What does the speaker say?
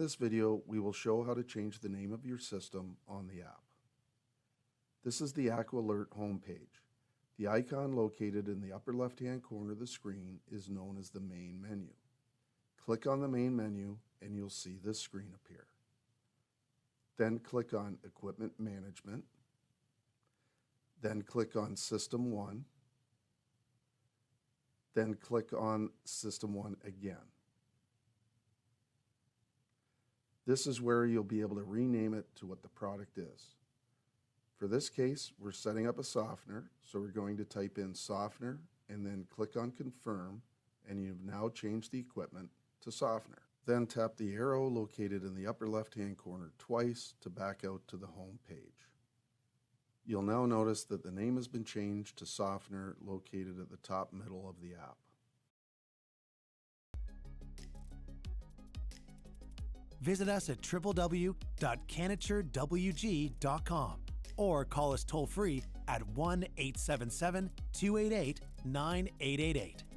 this video, we will show how to change the name of your system on the app. This is the Aqua Alert homepage. The icon located in the upper left-hand corner of the screen is known as the main menu. Click on the main menu and you'll see this screen appear. Then click on Equipment Management. Then click on System 1. Then click on System 1 again. This is where you'll be able to rename it to what the product is. For this case, we're setting up a softener, so we're going to type in softener and then click on Confirm, and you've now changed the equipment to softener. Then tap the arrow located in the upper left-hand corner twice to back out to the home page. You'll now notice that the name has been changed to softener located at the top middle of the app. Visit us at www.canaturewg.com or call us toll-free at 1-877-288-9888.